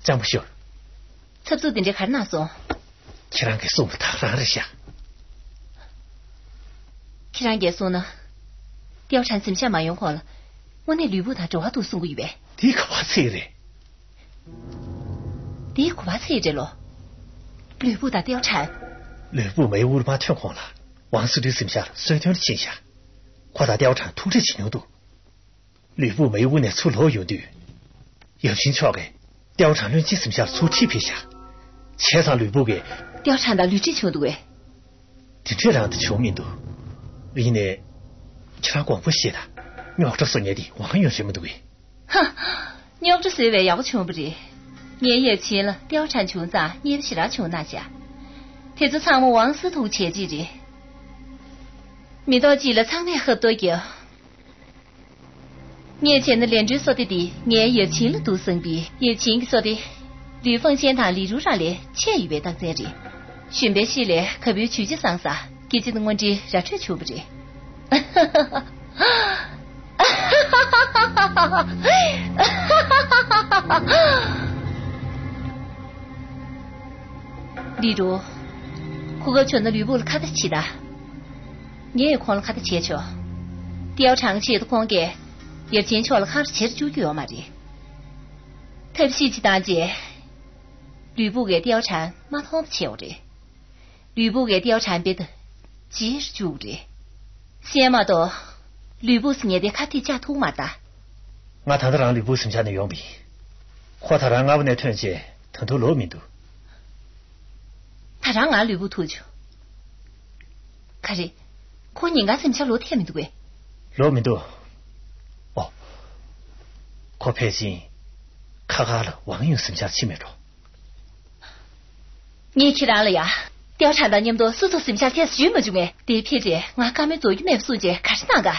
咱不晓得。他注定这还是哪送？既然给送了他让着下。既然给送呢，貂蝉怎么想马用好了？我那吕布他正好都送过一遍。你可把猜的？你可把猜着了？吕布打貂蝉。吕布没屋里把天荒了，王司的怎么下了？随天的倾下，夸大貂蝉突着起牛肚。吕布没屋那粗老有的，有心瞧给貂蝉论几怎么下粗气皮下，切上吕布给貂蝉的吕雉球肚哎。就这样的球民度，因为其他光不写的，瞄着4年的王永什么都哎。哼，瞄着谁为要穷不知？年也轻了，貂蝉穷咋？你也是那穷那下？铁子苍木王司徒切记着，没到急了苍年喝多酒。年前的连珠说的地，年也轻了都生病，也轻说的吕奉先他李如上来，前一位当在这，顺便系列可别去去上啥，给这东问题让这求不着。李如，胡个圈的吕布了看得起的，你也狂了看得起球，貂蝉气的狂给，也见球了看得起的就有嘛的。特别是去大姐，吕布给貂蝉马上求着，吕布给貂蝉别的几十九着，先嘛多，吕布是你的看的假头嘛的。我谈的让吕布剩下的用兵，或他让我那团结，腾头老民度。他让俺吕布吐去，可是，可人家剩下老天民度哎。老民度，哦，可派心看下了王永剩下气没着。你去哪了呀？貂蝉的你们都手头剩下天是么就哎？第片子我刚没做玉梅书记，看是哪个？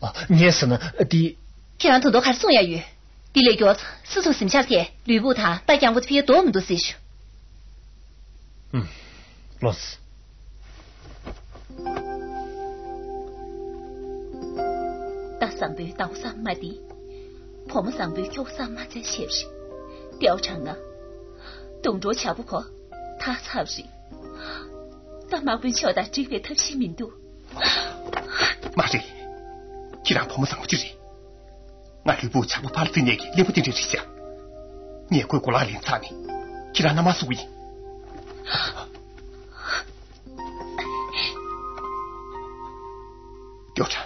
哦，你也是呢，第。天上头都还是宋亚玉，第那个手头剩下天，吕布他白讲我这边多么多岁数。老师。打上辈到上买的，婆母上辈有上买在写是，貂蝉啊，动作巧不可，他操是，但马本晓得这个特新民度。妈这，既然婆母上不就是，俺吕布恰不怕了这年纪，连不定这事情，你也归过拉连啥呢？既然那么所以。貂蝉，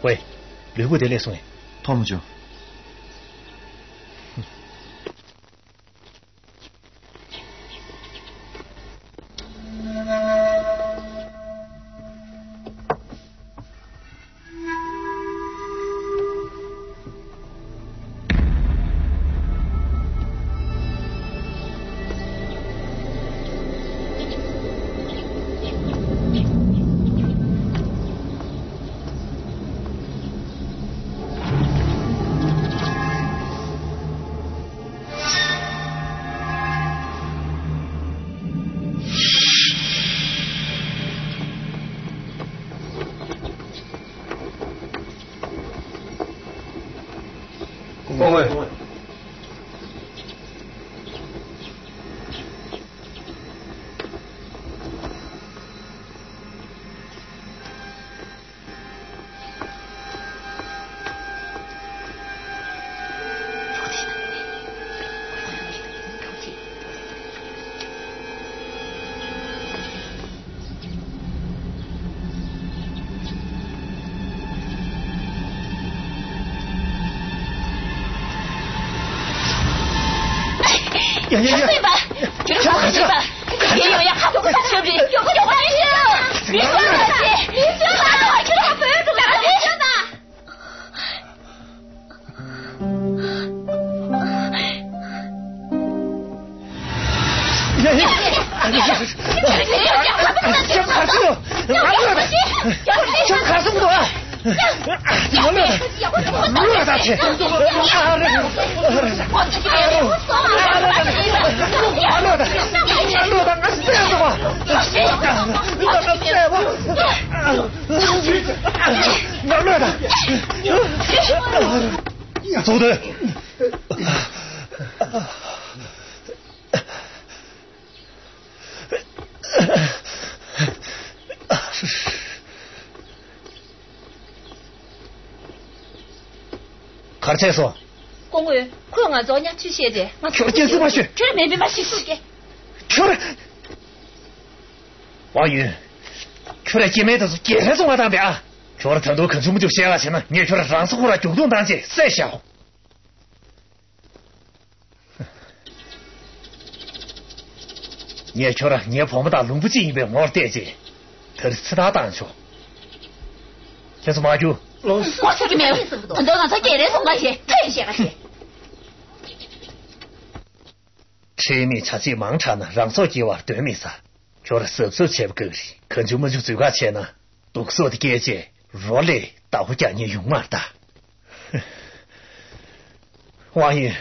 喂，吕布得来送哎，拖么久？公。对吧？这个好对吧？别有呀，还不是不是？有个有关系，你说的是，你说的还是他不要这个你说的。想看什么多啊？我乐他去！乐他，俺这样子吧，乐他，走的。看厕所。公委，快俺早点去写的。跳进什么去？这没办法去死的。跳来。王云，跳来姐妹都是接着中华当兵啊！跳了很多肯出们就写了去了，你也跳了让死过来主动当姐再小。你也跳了，你也跑不到龙不进一边毛带姐，他的吃他当去。这是马九。我这个没有，很多人他给人送过去，太险了去。前面吃起忙茶呢，让手机娃对面噻，觉得是不是钱不够的，肯就么就最花钱呢？读书的感觉，若来到回家你用完的。王爷，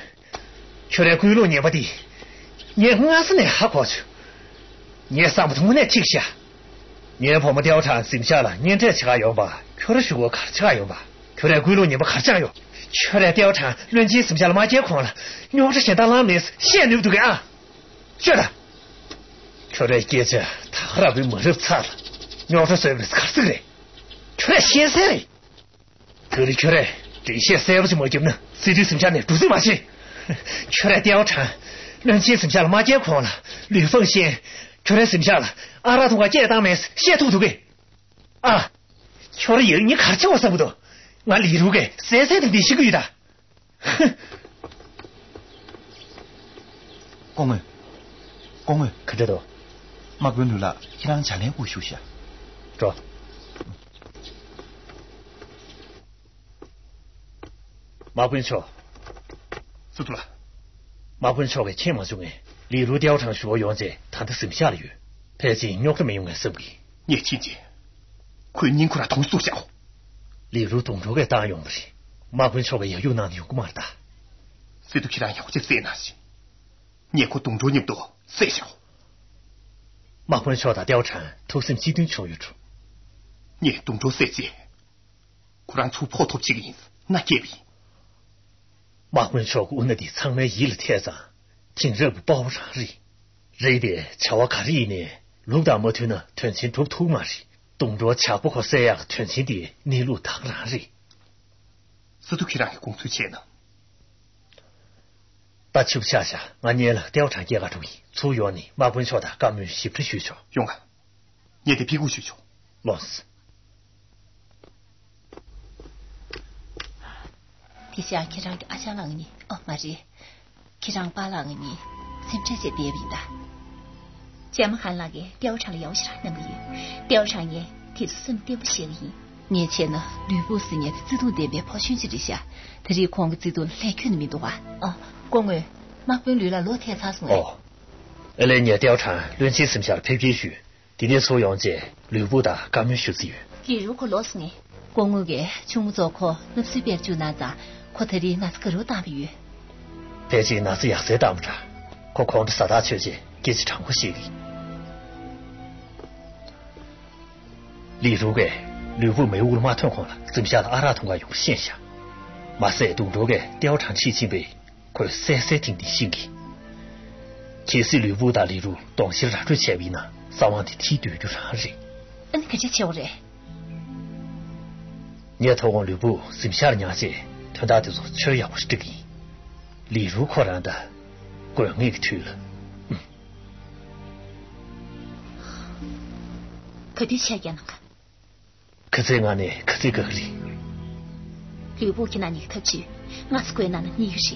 却来归路你不的，你俺是那哈过去，你也上不通那停下。你也跑么调查剩下了，你这吃个药吧，却来学我看吃个药吧，却来归路你不看酱油，却来调查论斤剩下了马结框了，你要是先当老妹子，先留都给啊，觉得，却来接着他后来被没肉擦了，你要是随便看这个嘞，却来先生嘞，这里却来这些塞不就没救呢，谁都剩下的都是马去，却来调查论斤剩下了马结框了，吕凤仙。却来剩下了，阿拉同我接当面是先吐给啊！却来有你看起我舍不得，俺李如给三的利息个月的，哼！公委，可知道？马滚头了，先让家里我休息啊。走。马滚桥，知道了。马滚桥给前往中哎。例如调查学员在他的剩下的月，他今鸟都没用来手里。你听见？可以宁可让同属下。例如动作给打用不是，马滚桥个也有能力用个嘛的。谁都去让要这谁那些，你也可动作你不多，谁小？马滚桥他调查，投身极端穷一处。你动作谁些？可让出破头几个银子，那也比。马滚桥个那的长眉一了天上。听这个包上人，人的瞧我看人呢，路大摩托呢，团亲都偷嘛是，动作恰不可三样团亲的内路当然人，这都可以让你公出钱呢。把球下下，俺捏了调查一个主意，主要呢，马滚桥的革命是不需求，勇敢，你得屁股需求，老师。第三开场的阿香郎呢？哦，马姐。去让巴郎你sem这些别名的，咱们喊那个调查的要求那么远，调查也提出什么点不行的。年前呢，吕布4年自动点别跑选举之下，他这矿个制度来看的面多话。哦，公委马本吕了罗天查送来。哦，来年调查论起剩下的配皮序，今天所用在吕布的革命学资源。例如可老师呢，公委个全部做课，那随便就拿着，可他的那是个肉大比喻。但是那是亚瑟打不着，可况的三大缺节，给是常会心里。例如个吕布没误了马团荒了，剩下的阿拉通过用线下，马赛东周个调查期前辈，可三定的心意。其实吕布大例如当时拉出前边呢，上网的梯队就上人。你可就叫人。你要投往吕布剩下的娘子，他大的说确要不是这个，例如可然的，过硬个去了。可的钱也能看。可在俺呢，可在个里。吕布给那你他去，俺是归那的你是。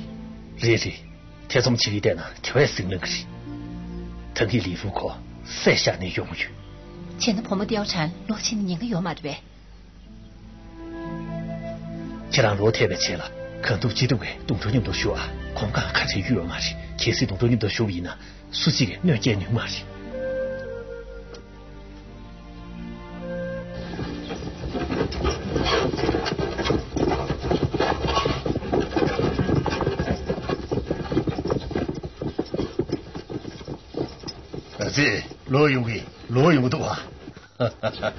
really， 天怎么去一点呢？挑也生人个里，他给李如可三下那永远。前的婆婆貂蝉罗青的人个有嘛的呗？这让罗太白去了，可都激动个，动作人都学啊，空干看成语言嘛是，其实动作人都学为呢，书记个两件人嘛是。这罗永贵，罗永多啊！哈哈哈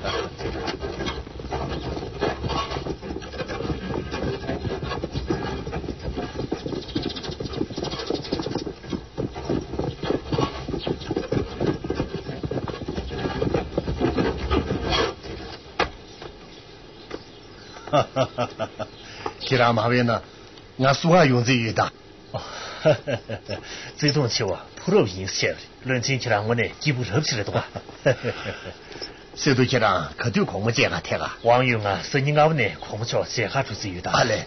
哈！既然马威呢，俺苏阿用这一打。哦，这东西啊，普罗因写的，论真起来我呢，几乎认不起来的话。谁都知道，可就空不见啊，天啊！网友啊，是你俺呢，空不着，写下出这一打。好嘞，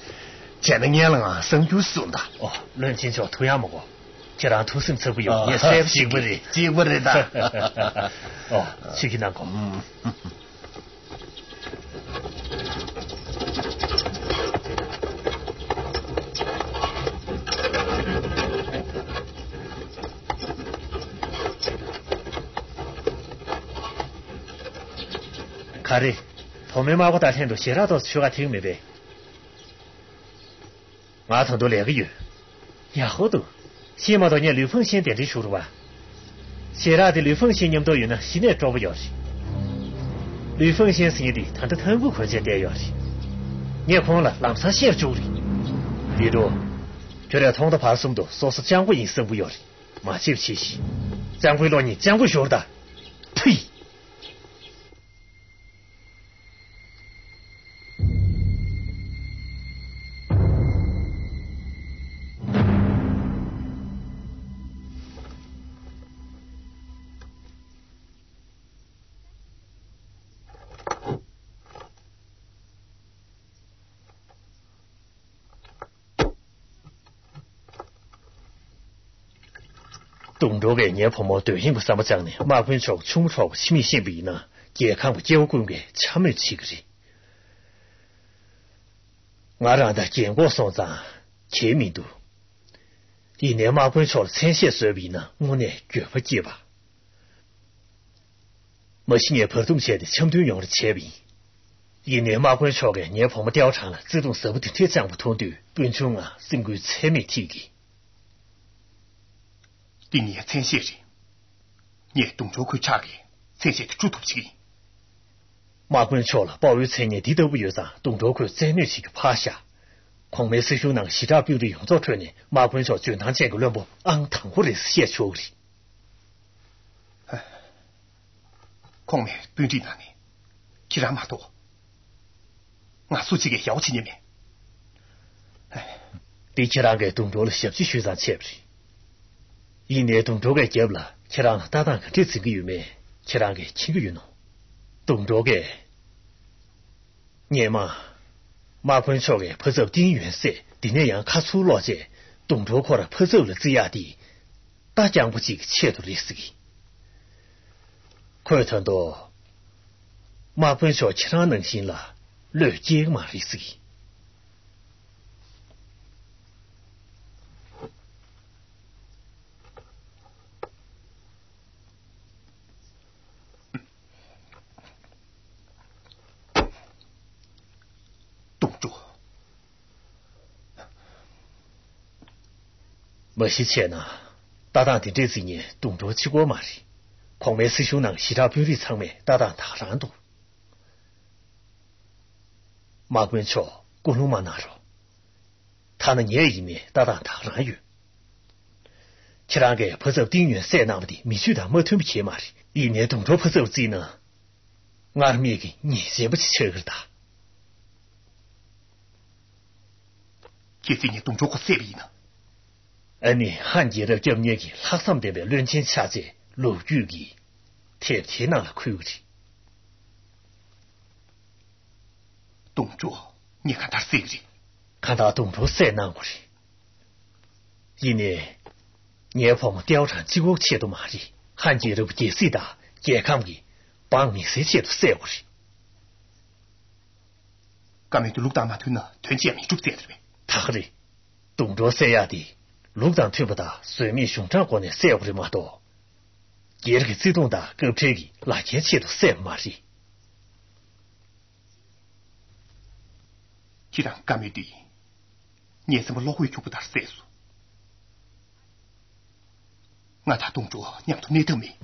见了年了啊，生就送的。哦，论真叫头样么个，这让土生吃不用，也塞不进不的，进不的的。哦，去给那个。看嘞，后面马我大天都写了到学个听没呗？马桶都2个月，呀好多，先毛到年刘凤仙店里收了吧？写了的刘凤仙你们都有呢，现在找不着去。刘凤仙是你的，他都腾不块钱点要去，你空了，让啥写住的？比如，觉得通的怕送到，说是江贵人生不要的，马就气息，江贵老你江贵学的，呸！东周个年婆婆对应个什么讲呢？马文超冲超亲密性比呢？健康个交管个全没几个人。我让他见过上涨全民度，一年马文超的产线设备呢，我呢绝不接吧。某些年普通县的强队用的产品，一年马文超个年婆婆调查了，自动设备的铁账不团队，本中啊，整个产品体系。第年产线人，你东周会查个产线的主头之一。马文超了，保卫产业地头不有上，东周会再没去个趴下。孔美师兄那个西扎表的用造出呢，马文超军堂见个乱步，昂躺过来是写出的。哎，孔美本地那呢，既然马多，俺说几个邀请你们。哎，对其他个东周的小区学生切不是。一年东周个接不了，其他搭档这几个月没，其他个7个月弄。东周个年嘛，马文超个拍走电源赛，第二样卡出老姐，东周可了拍走了这样的，大江不几个切头的事情。快谈到马文超其他能行了，乱接嘛的事情。没些钱呢，搭档的这几年东周去过嘛的，孔美师兄那西扎表的场面搭档大山多。马文超公路嘛拿着，他那年一面搭档他让有。其他个不走丁元赛那么的，米去的没推不起嘛的，一年动作不走自呢，俺们个你写不起这个的。这几年动作过赛里呢？你汉杰的这年个拉上代表乱箭下在路遇的，天那了亏的。动作，你看他赛的，看他动作赛那过的，一年。年跑们调查几个切都马里，汉杰都不解释的，也看不给，帮你谁切都塞过去。刚才对陆大马推呢，团结民主在这边。他和的动作塞亚的，陆长推不大，水面熊掌过呢塞过的马多，也是个自动的，够便宜，哪些切都塞马里。既然刚才对，你怎么老会就不打塞数？俺他动作娘都没得没，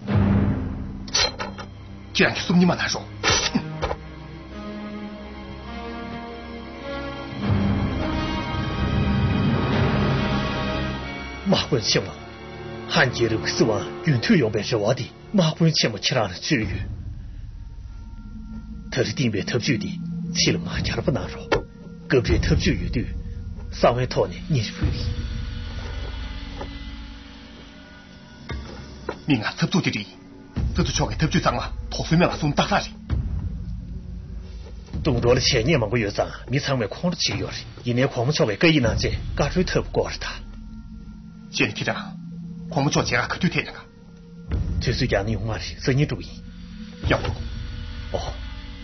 既然你送你妈难受，马滚切嘛，汉杰的死亡运退用被是我的，马滚切嘛其他人至于，他的定别特别的，起了马家的不难受，隔壁特别有的，上回套呢你是不理。命啊，特做的哩，这就交给特局长嘛，逃水面了送打啥哩？动作的前年嘛个月长，你场外狂的起药哩，一年狂不交给各一难在，嘎追特不过是他。现在局长，狂不交钱啊，可对天那个。就是讲你用嘛哩，这你注意。要不？哦，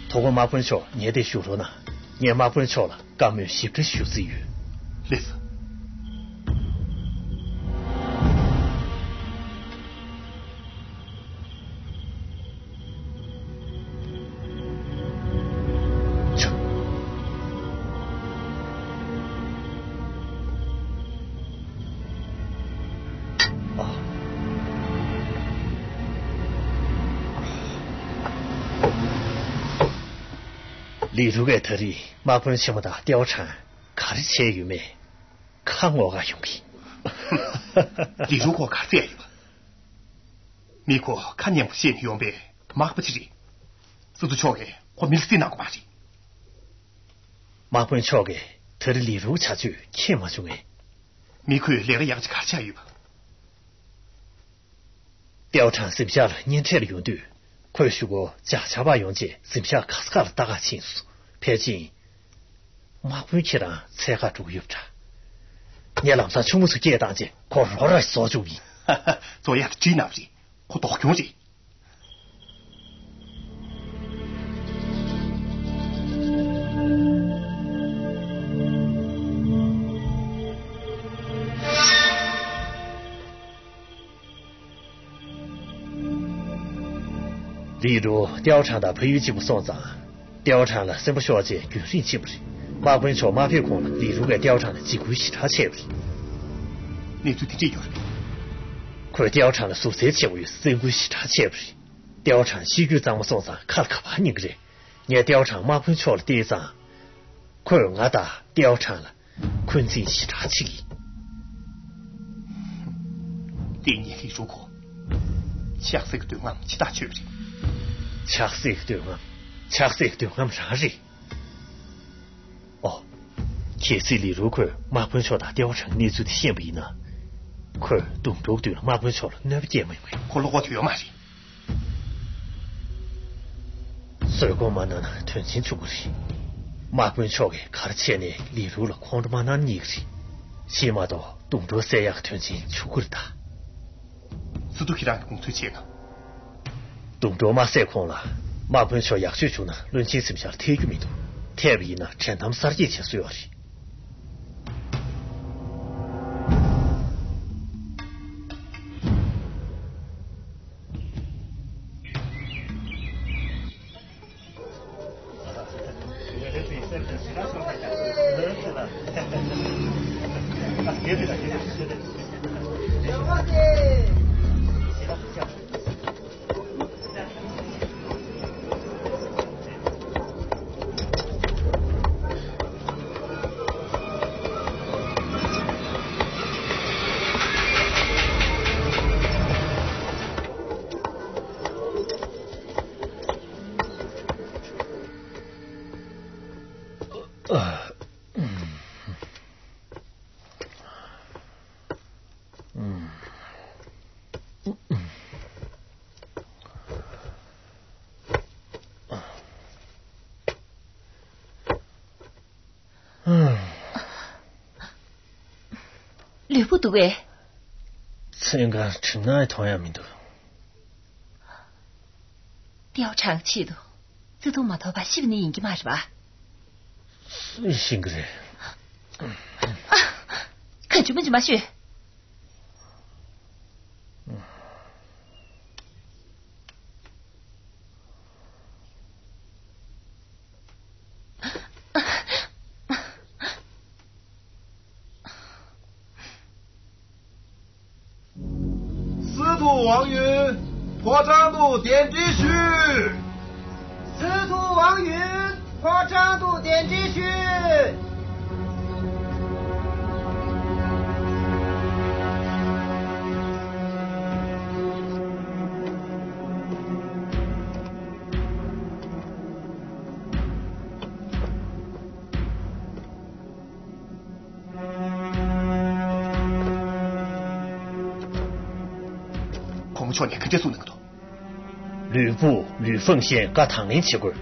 透过马本桥，你也得修着呢，你马本桥了，刚没洗这修资源。类似。例如个特里，马本什么的貂蝉，看的钱有没？看我个兄弟。例如我看这样吧，美国看年不线用呗，马不起的，这就巧个，我没谁拿过马的。马本巧个，特里例如下去，看嘛兄弟。美国两个样子看下去吧。貂蝉是不下了年前的用的。快说过假假把用节，是不下卡斯卡的大家清楚，偏见马本起来才还注意不着。你让他全部是简单的，可是好来少注意。做样真难的，我多用的。例如貂蝉的培育技不上涨，貂蝉了什么小姐军人起不是，马本桥马屁空了，例如个貂蝉的几股西茶起不是。你最近这样，可貂蝉的宿舍起不是，几股西茶起不是。貂蝉西局长么上涨，看了可怕你个人，你貂蝉马本桥的第一张，可有俺打貂蝉了，困进西茶起。第一年可以如果，下次个对俺其他去不是。恰是一个对我，恰是一个对我们啥人？哦，铁丝里如块马本桥的貂蝉，你做的线不一呢？块动作对了，马本桥了，那不见没没？我老我就要买的。所以讲嘛，那吞清楚不是？马本桥的看了前年，例如了，狂着嘛那你个是，起码到动作三样吞清楚过了他。这都可以让公推钱了。动作马赛空了，马本桥亚水处呢，论起是不下了体育密度，特别呢，趁他们撒一切需要的。吕布读诶，这应该是哪一团呀？名头？貂蝉气度，这都毛头把媳妇你引给嘛是吧？是个人。看什么去嘛去？司徒王允破张度点击序。司徒王允破张度点击序。孔少年跟这做那个多。吕布、吕奉先和唐陵起棍。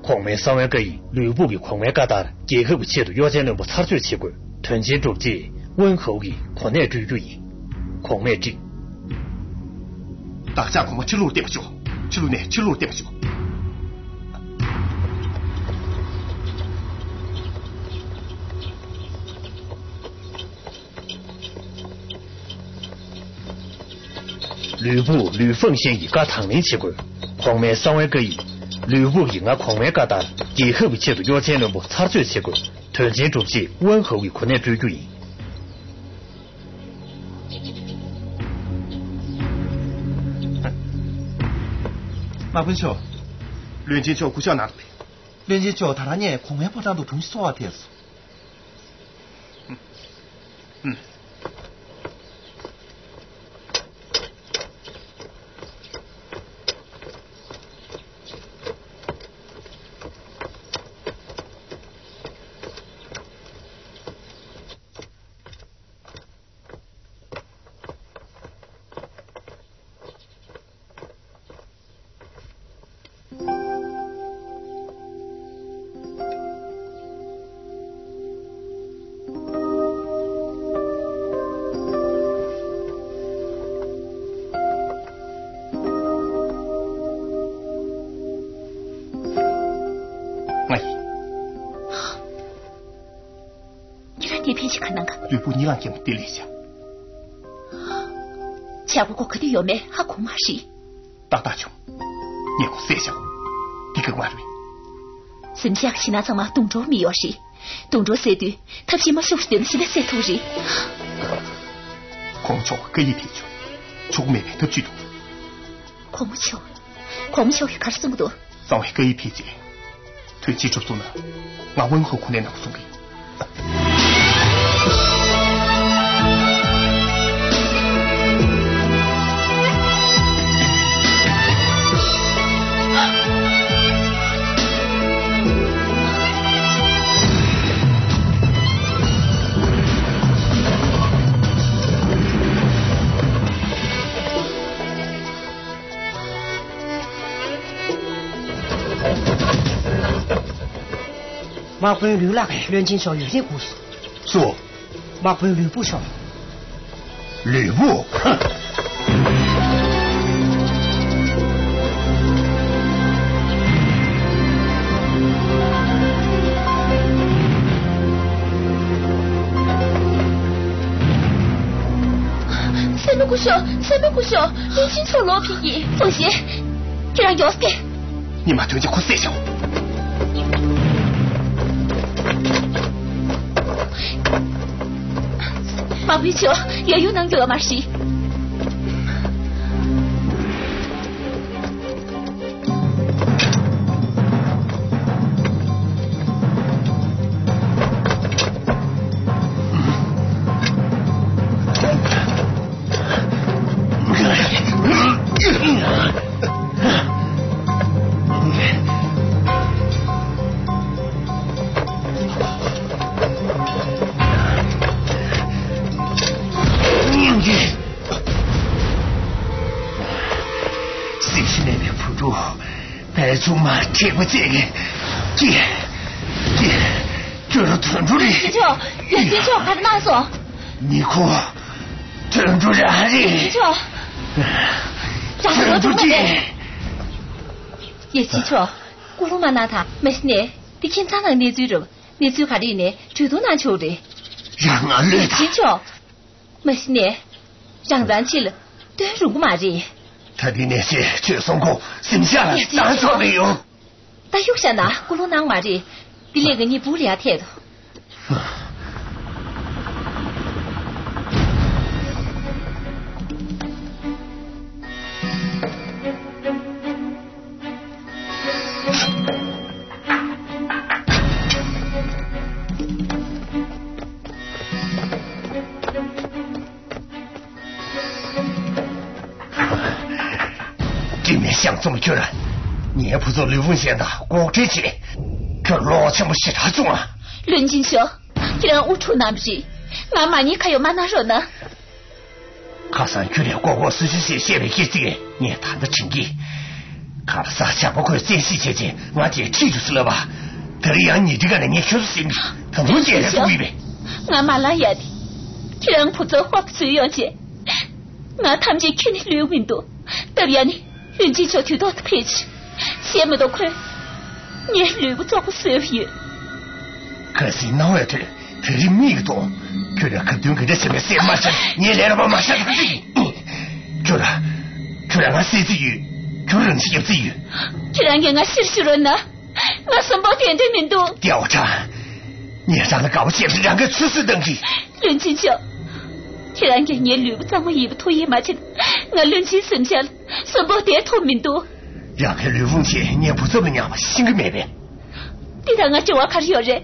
孔明3万个亿，吕布给孔明疙瘩，结合不起的要见人不插嘴起棍，团结主计，温厚的孔内追追赢，孔明知。大家孔明这路点不住，这路呢这路点不住。吕布、吕奉先一个唐陵起棍，孔明3万个亿，吕布赢了孔明疙瘩，结合不起的要见人不插嘴起棍，团结主计，温厚的孔内追追赢。马文秀，栾金桥故乡哪里？连接脚踏那年孔明破张度同少啊天子。你偏去看那个吕布，你让给我点了一下。下不过可得要买，还恐马谁？大大穷，你给我3下，你给我安瑞。什么下个西南城嘛？东周没要谁？东周3队，他起码收拾点现在3头人。黄桥可以平去，出妹妹都举动。黄木桥也开始这么多。上回可以平去，推起出租呢，我温厚可能能送给。马关羽那个栾金桥有点故事。说，马关羽吕布晓得。吕布，哼！三门不晓，栾金桥老便宜，奉先，这让要死的。你妈对你快3下。马回球也有能得吗？谁？的，谁是那边铺主？白竹马贴过这个，就是屯主的。金秋，金秋，快点拿走。你哭，屯主让的。金秋，让我怎么的？也金秋，咕噜嘛拿他，没事呢。你看咋能捏嘴着？捏嘴卡里呢，最多难求的。让俺累他。金秋，没事呢，让燃起了，对如果嘛的。他的那些绝松果剩下了，打错没有？但有些呢，咕噜拿嘛的，你那个你不俩贴的。想这么决然，你也不做刘文贤的国这些，这老什么是他做啊？论金秋，既然无处难比，俺妈你可有蛮难说呢？卡上决定国失去些写了些这个，你也谈得清楚。卡了啥下不快仔细姐姐，我姐记住是了吧？得让你这个人也确实心里，他不接来注意呗。俺妈那样的，既然不做话不随要姐，俺他们就劝你刘文多，特别你。论金秋听到的脾气，这么多亏，你也留不着个手语。可是闹呀这里没多，觉得可丢给这什么谁马上，你来了吧马上他自己，觉得俺谁自己，就人是有自己。居然给俺许人呢，俺什么点的名都调查，你让他搞不清是两个出事等级。论金秋。既然给你留不着我一不脱衣嘛去，俺论起剩下了，什么点透明多。让他刘凤姐，你也不走了娘吧，心个没变。你让俺这娃开始要人。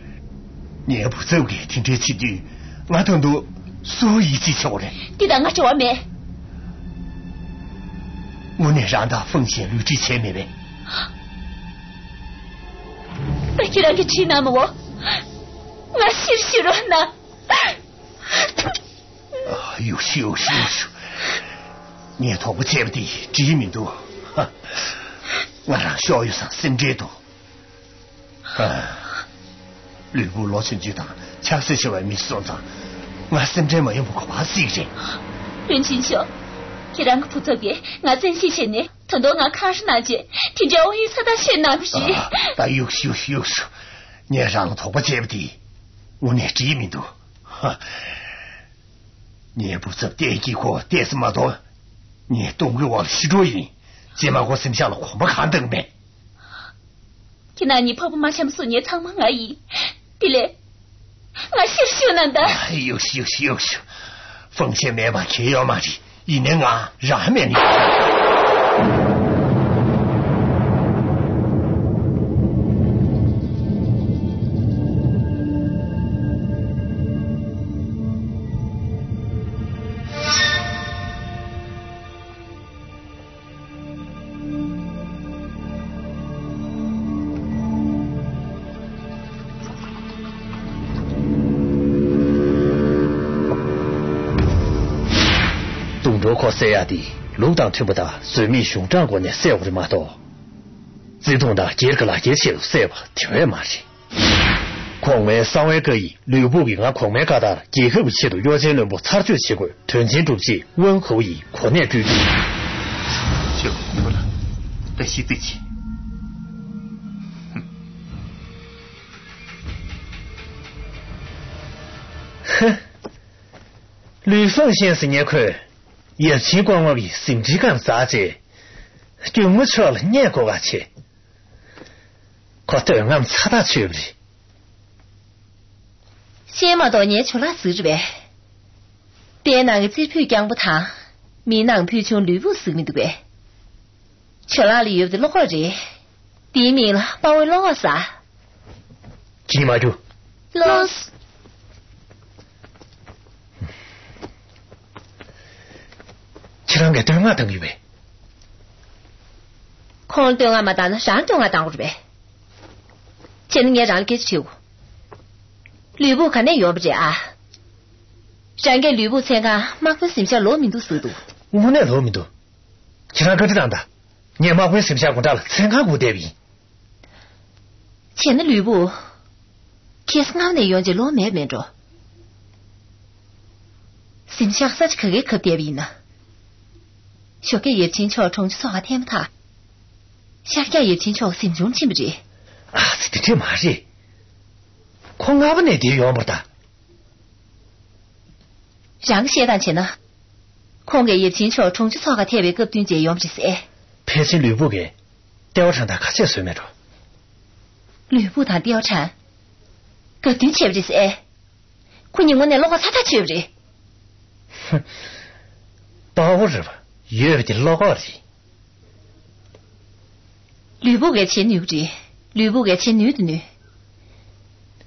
你也不走给听这几句，俺等都所以技巧了。你让俺这娃没？我能让他奉献率之前没呗。那既然给吃那么我，俺许人呢？优秀，你也拖不接不的，这一名多，我让小学生生这多，吕布老孙就当，恰是些外面上场，我生这么也不可怕死人。任金秋，既然我不这边，我真谢谢你，同到我看是哪件，听着我一猜他选哪不是？但优秀，你也让我拖不接不的，我那这一名多，你也不知道电击过电什么多，你东给我洗着人，这嘛我剩下了恐不看灯呗。今那你婆婆妈前说你苍茫而已，对嘞，我羞难的。优秀，奉献没把开要嘛的，一年啊让面你。靠塞亚的路当听不到，水米熊掌过那塞我的马刀，自动的接个拉接起了塞吧，挺也马去。狂外上外各异，刘部给俺狂外疙瘩，结合不起的腰间轮部插就起过，吞进主席温厚义，可念追逐。就服了，得洗自己。哼，吕凤先生也快。也尽管我的身体干啥子，就没吃了年过下去，可对俺们差大去不的。先嘛到年出来死着呗，别那个支票讲不谈，米囊票从吕布生命的呗，出来里有的老人，地名了把我老啥？几毛就老死。这两个对我等于呗，可能对我嘛，但是啥对我当过呗。现在你让你给去过，吕布肯定要不着啊。让给吕布参加马虎心下罗民都速度。我那罗民都，其他跟这样的，你马虎心下公家了，参加过代比。前的吕布，开始俺那样就老没面着，心下啥子可给可代比呢？小给也经常冲去耍天不他，下个也经常心中亲不着。啊，这嘛是，看俺们那地样不的。让个谢蛋钱呢？看个也经常冲去耍个天别个端节样不是噻？派去吕布给貂蝉他可些水面着。吕布他貂蝉，个端节不是噻？看你我那老个擦他去不是？哼，包着吧。越不的老二的，吕布给前女不知，吕布给前女的女，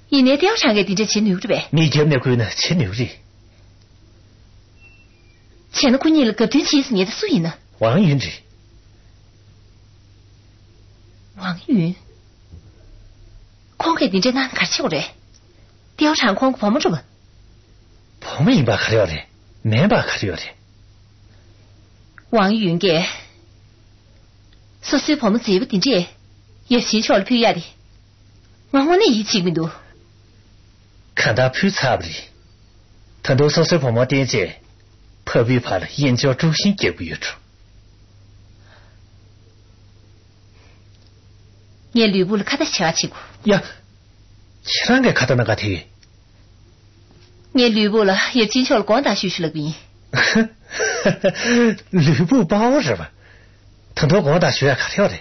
一年貂蝉给顶着前女的呗。你见那鬼呢？前女的，前的闺女了个短期是你的素颜呢？王云的，王云，光给顶着哪看笑的？貂蝉光跑么着吧？跑么一把看了的，没把看了的。王云给，说是我们这不顶着，也先瞧了票压的，我那一起没多。看他票差不的，他都说是我们顶着，破壁怕了，眼角中心结不远处。你吕布了看得下去过呀，其他个看到那个题。你吕布了也经常了广大学习了个人。吕布包是吧？很多广大学院看跳的。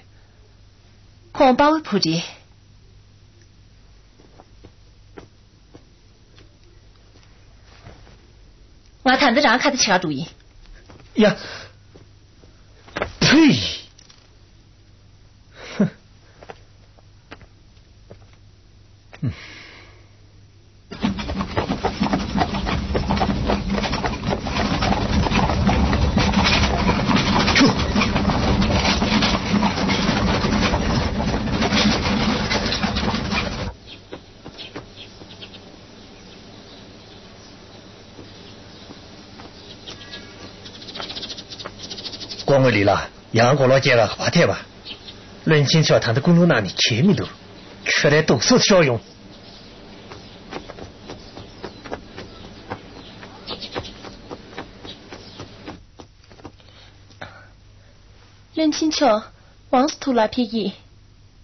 黄包铺的，我谈得上看得起个主意。呀，呸！哼，嗯。光我里了，杨国老街了花田吧，论金桥谈的公路那里前面都，却来都是效用。论金桥，王司徒来便宜。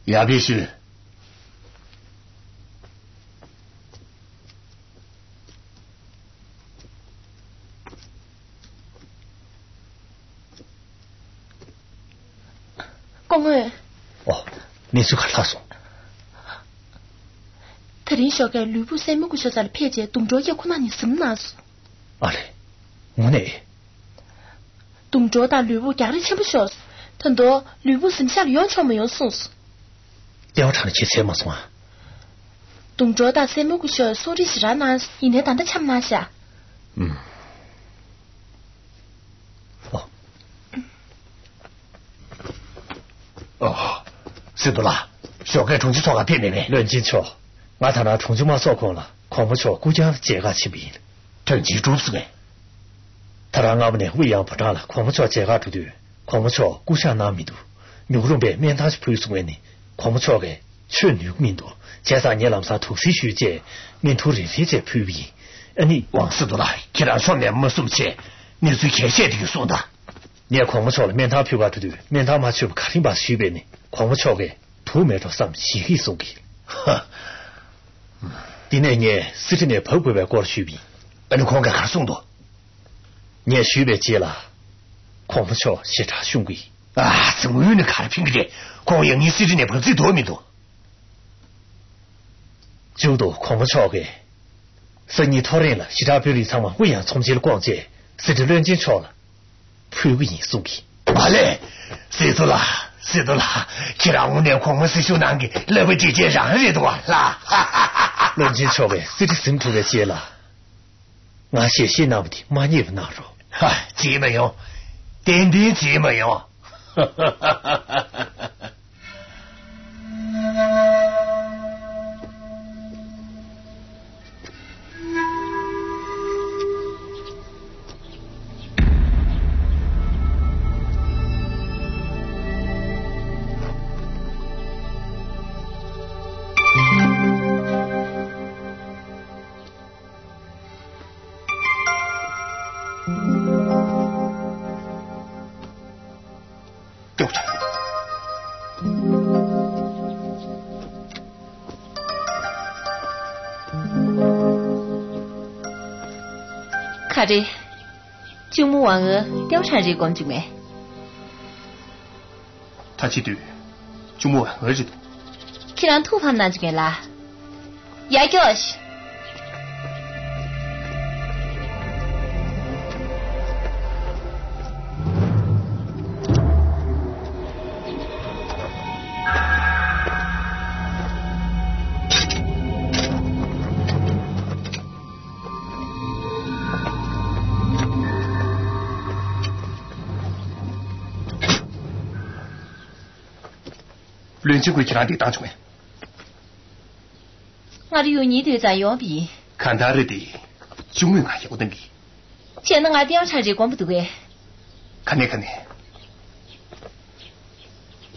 也必须。公安。哦，你去看他说。他连小个吕布三门个小在的偏见，动作也可能你什么拿子？阿嘞，我那。动作打吕布家里钱不小，很多吕布剩下的羊肠没有送死。貂蝉的钱谁没送啊？动作打三门个小，说的是啥拿？一年打的钱拿下。嗯。哦，是的啦，小盖重新做个片面面。论金桥，俺他那重新嘛做空了，况不桥估计这个起比了。这记住是个。他让俺们的喂养不长了，况不桥这个出的，况不桥估计拿米多，牛肉呗免他去配送给你，况不桥个全牛米多，加上你让啥土水学节，免土人非这配比，你往是的啦，既然上面没送钱，你最开线的送的。你也况不桥了，免他票个出的，免他嘛去不肯定把水呗呢，况不桥个土买着上洗黑送给。呵，第那年40年跑过来过了水币，你看看送多。你也水呗接了，况不桥协查凶贵啊！怎么有人看了平个的？光有你40年跑最多没多，就都况不桥个，是你讨人了，协查表里场嘛，喂养重建了逛街，甚至乱进桥了。配给你送给，好嘞，是的啦，是的啦，既然我那狂魔是修难的，来回这件让人多啦。论斤桥呗，这里生出来接了，俺写信那不的，妈你不拿着，嗨，接没有，点点接没有。看着九牧王娥调查这光景没？他去对九牧王娥知道。去让土方拿这边啦，也就是。论经过其他地当中，我的有你对咱要比。看他的地，就没俺要的比。现在俺调查这光不对。看你。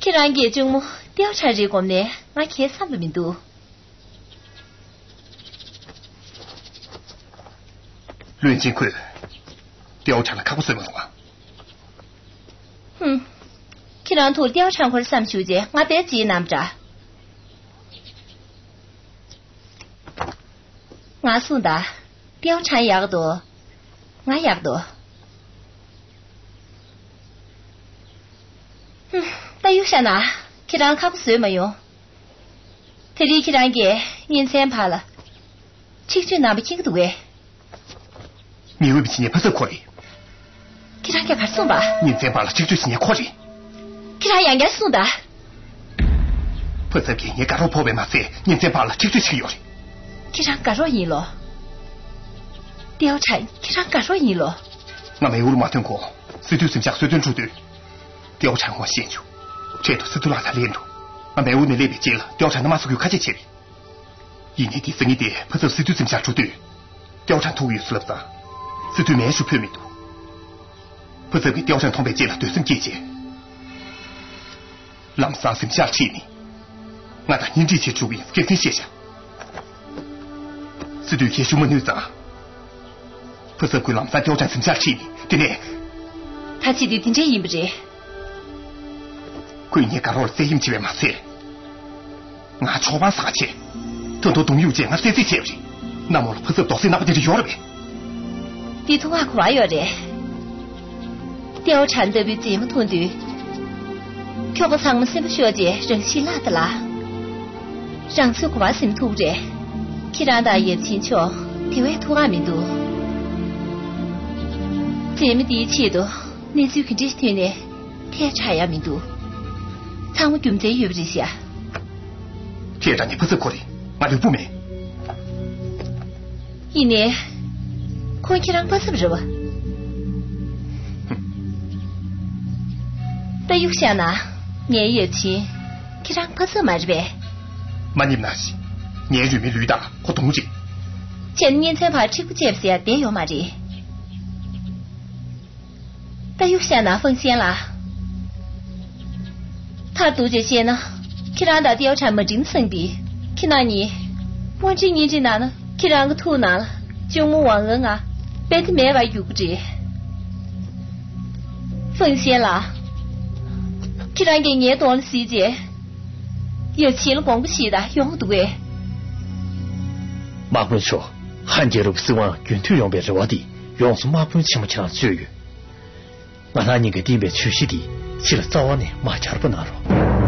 既然给中么调查这光呢，俺看啥不明多。论经过调查了看不什么话。既然土调查或者三修节，我得自己拿不着。我送的调查也多，我也多。那有啥呢？既然看不谁没用，这里既然给年三怕了，其实拿不清楚哎。你未必今年不是可以。既然给怕送吧。年三怕了，其实今年可以。其他应该送的，不是给你干扰破坏嘛？是年三罢了，这就是要的。其他干扰你了，调查其他干扰你了。我没有了马听过，随队剩下随队出队，调查我先去，这都是都拉他连着。我没有那那边接了，调查他妈是有看见钱的。一年的生意的，不是随队剩下出队，调查图有是了不是？随队没数票没多，不是给调查同辈接了，对生姐姐。让上剩下气你，俺打您这些主意给你写下，是对些什么女子啊？不是归让上调查剩下气你，对不对？他记得听这音不知？归你干扰了这音几位马赛，俺超完啥钱？等到东有钱，俺谁钱不是？那么不是到谁那不就是要了呗？地图还快要的，调查得比这么团队。却不藏么什么小姐人稀拉的啦，让出国什么土着，去让大爷清楚，体会土阿民多。这么第一切都，你就看这些天呢，天差呀民多，藏我军在有不这些？天长你不是可怜，俺就不明。一年，可去让不是不是吧？但有些呢。年有钱，去让不是买着呗。嘛你们那些年人民驴大和东西，前年才怕吃不接不下，别有嘛的。但有些拿风险啦，他读这些呢，去让他调查没真生的，去那你，我这年纪拿呢，去让个土拿了，就没忘恩啊，别的没法有不着，风险啦。既然给你多了时间，有钱了光不起的，用不对。马本说，汉奸路希望军队用别着我的，用是马本请不起来绝育。俺那你给地边去洗的，起了早晚呢，马家不拿着。